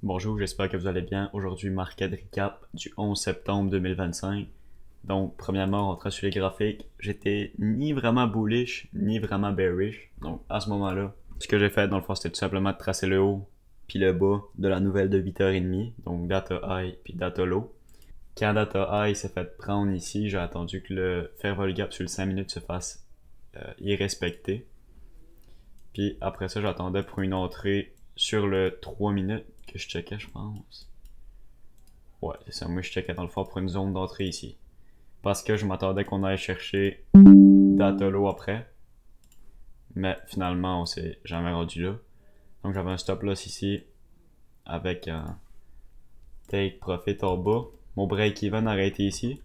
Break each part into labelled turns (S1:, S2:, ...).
S1: Bonjour, j'espère que vous allez bien. Aujourd'hui, market recap du 11 septembre 2025. Donc, premièrement, on rentre sur les graphiques. J'étais ni vraiment bullish, ni vraiment bearish. Donc, à ce moment-là, ce que j'ai fait, dans le fond, c'était tout simplement de tracer le haut puis le bas de la nouvelle de 8h30. Donc, data high puis data low. Quand data high s'est fait prendre ici, j'ai attendu que le fair value gap sur le 5 minutes se fasse irrespecter. Puis après ça, j'attendais pour une entrée sur le 3 minutes que je checkais, je pense. Ouais, c'est ça. Moi, je checkais dans le fond pour une zone d'entrée ici. Parce que je m'attendais qu'on aille chercher Datalo après. Mais finalement, on s'est jamais rendu là. Donc, j'avais un stop loss ici avec un take profit en bas. Mon break-even arrêté ici.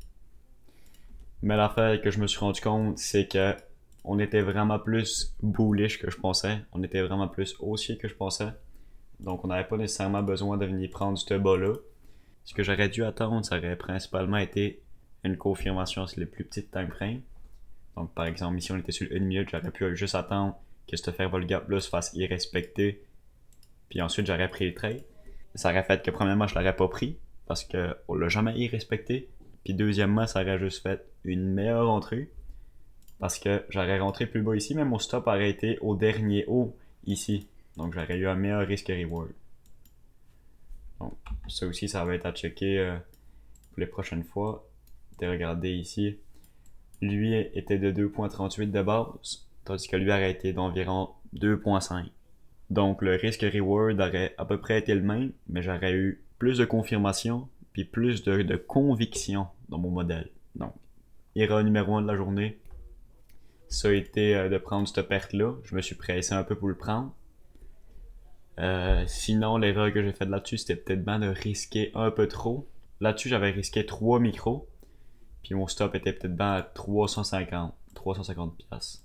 S1: Mais l'affaire que je me suis rendu compte, c'est que on était vraiment plus bullish que je pensais. On était vraiment plus haussier que je pensais. Donc, on n'avait pas nécessairement besoin de venir prendre ce bas-là. Ce que j'aurais dû attendre, ça aurait principalement été une confirmation sur les plus petites time frames. Donc, par exemple, ici, on était sur une minute, j'aurais pu juste attendre que ce fair value gap là se fasse irrespecter. Puis ensuite, j'aurais pris le trade. Ça aurait fait que, premièrement, je l'aurais pas pris parce qu'on l'a jamais irrespecté. Puis deuxièmement, ça aurait juste fait une meilleure entrée parce que j'aurais rentré plus bas ici, mais mon stop aurait été au dernier haut ici. Donc, j'aurais eu un meilleur risque-reward. Donc, ça aussi, ça va être à checker pour les prochaines fois. De regarder ici. Lui était de 2.38 de base, tandis que lui aurait été d'environ 2.5. Donc le risque-reward aurait à peu près été le même, mais j'aurais eu plus de confirmation puis plus de conviction dans mon modèle. Donc, erreur numéro 1 de la journée, ça a été de prendre cette perte-là. Je me suis pressé un peu pour le prendre. Sinon, l'erreur que j'ai faite là-dessus, c'était peut-être bien de risquer un peu trop. Là-dessus, j'avais risqué 3 micros. Puis mon stop était peut-être bien à 350 pièces.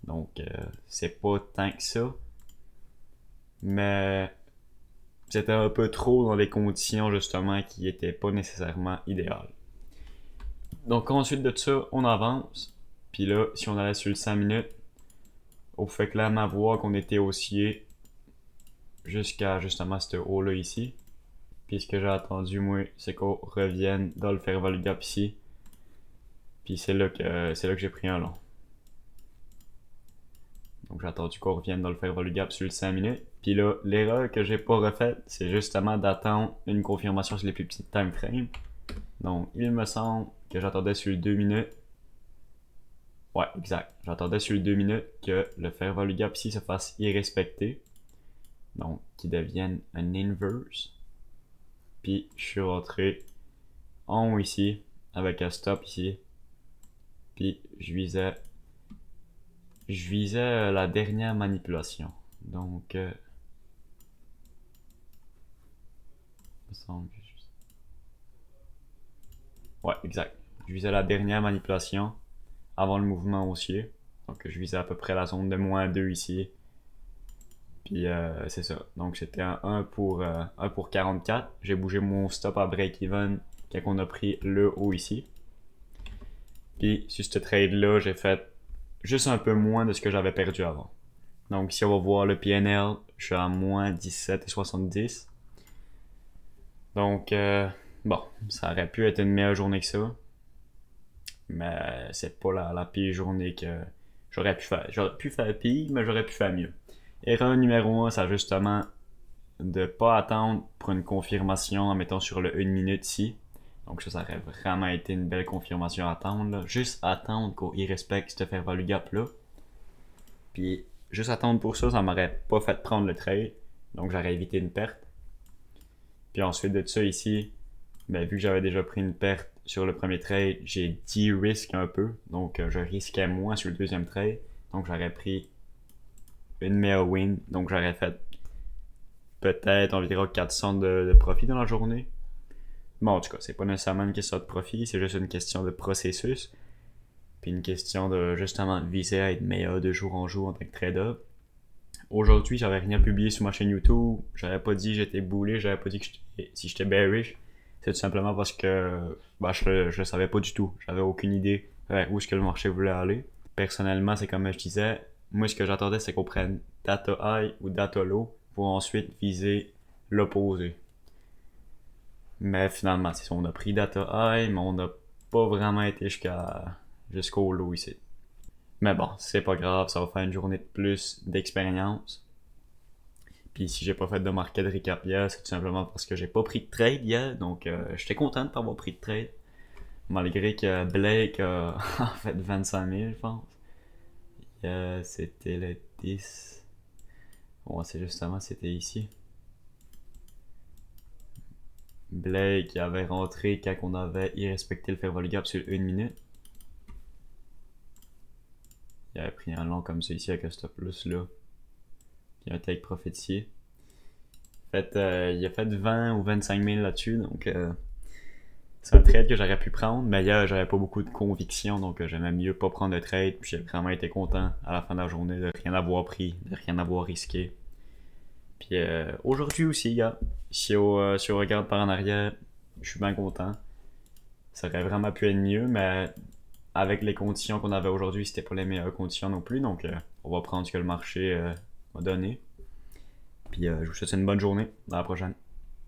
S1: Donc c'est pas tant que ça, mais c'était un peu trop dans les conditions justement qui étaient pas nécessairement idéales. Donc ensuite de ça, on avance. Puis là, si on allait sur le 5 minutes, on pouvait clairement voir qu'on était haussier jusqu'à justement ce haut là ici. Puis ce que j'ai attendu moi, c'est qu'on revienne dans le fair value gap ici. Puis c'est là que j'ai pris un long. Donc j'ai attendu qu'on revienne dans le fair value gap sur le 5 minutes. Puis là, l'erreur que j'ai pas refaite, c'est justement d'attendre une confirmation sur les plus petites time frames. Donc il me semble que j'attendais sur le 2 minutes. Ouais, exact. J'attendais sur le 2 minutes que le fair value gap ici se fasse irrespecter. Donc qu'il devienne un inverse. Puis je suis rentré en haut ici avec un stop ici. Puis je visais la dernière manipulation. Donc me semble que ouais, exact. Je visais la dernière manipulation avant le mouvement haussier. Donc je visais à peu près la zone de moins 2 ici. Puis c'est ça. Donc c'était un 1 pour 44. J'ai bougé mon stop à break-even quand on a pris le haut ici. Puis sur ce trade-là, j'ai fait juste un peu moins de ce que j'avais perdu avant. Donc si on va voir le PNL, je suis à moins 17,70. Donc bon, ça aurait pu être une meilleure journée que ça. Mais c'est pas la pire journée que j'aurais pu faire. J'aurais pu faire pire, mais j'aurais pu faire mieux. Erreur numéro 1, c'est justement de pas attendre pour une confirmation en mettant sur le 1 minute ici. Donc ça aurait vraiment été une belle confirmation à attendre. Là. Juste attendre qu'il respecte ce fair value gap là. Puis juste attendre pour ça, ça m'aurait pas fait prendre le trade. Donc j'aurais évité une perte. Puis ensuite de ça ici, ben, vu que j'avais déjà pris une perte sur le premier trade, j'ai de-risk un peu. Donc, je risquais moins sur le deuxième trade. Donc, j'aurais pris une meilleure win. Donc, j'aurais fait peut-être environ 400 de profit dans la journée. Bon, en tout cas, c'est pas nécessairement une question de profit, c'est juste une question de processus. Puis une question de justement viser à être meilleur de jour en jour en tant que trader. Aujourd'hui, j'avais rien publié sur ma chaîne YouTube. J'avais pas dit que j'étais bullish, j'avais pas dit que si j'étais bearish. C'est tout simplement parce que je le savais pas du tout. J'avais aucune idée où est-ce que le marché voulait aller. Personnellement, c'est comme je disais, moi ce que j'attendais c'est qu'on prenne data high ou data low pour ensuite viser l'opposé. Mais finalement, c'est ça, on a pris data high, mais on n'a pas vraiment été jusqu'au low ici. Mais bon, c'est pas grave, ça va faire une journée de plus d'expérience. Puis si j'ai pas fait de market recap hier, c'est tout simplement parce que j'ai pas pris de trade hier, donc j'étais content de pas avoir pris de trade. Malgré que Blake a en fait 25 000, je pense. C'était le 10. Bon, c'est justement, c'était ici. Blake avait rentré quand on avait irrespecté le fair value gap sur 1 minute. Il avait pris un long comme ça ici avec un stop loss là. Qui a un take profit ici. En fait, il a fait 20 ou 25 000 là-dessus, donc c'est un trade que j'aurais pu prendre, mais hier j'avais pas beaucoup de conviction, donc j'aimais mieux pas prendre de trade, puis j'ai vraiment été content à la fin de la journée de rien avoir pris, de rien avoir risqué. Puis aujourd'hui aussi, gars, si on regarde par en arrière, je suis bien content. Ça aurait vraiment pu être mieux, mais avec les conditions qu'on avait aujourd'hui, c'était pas les meilleures conditions non plus, donc on va prendre ce que le marché m'a donné. Puis je vous souhaite une bonne journée, à la prochaine.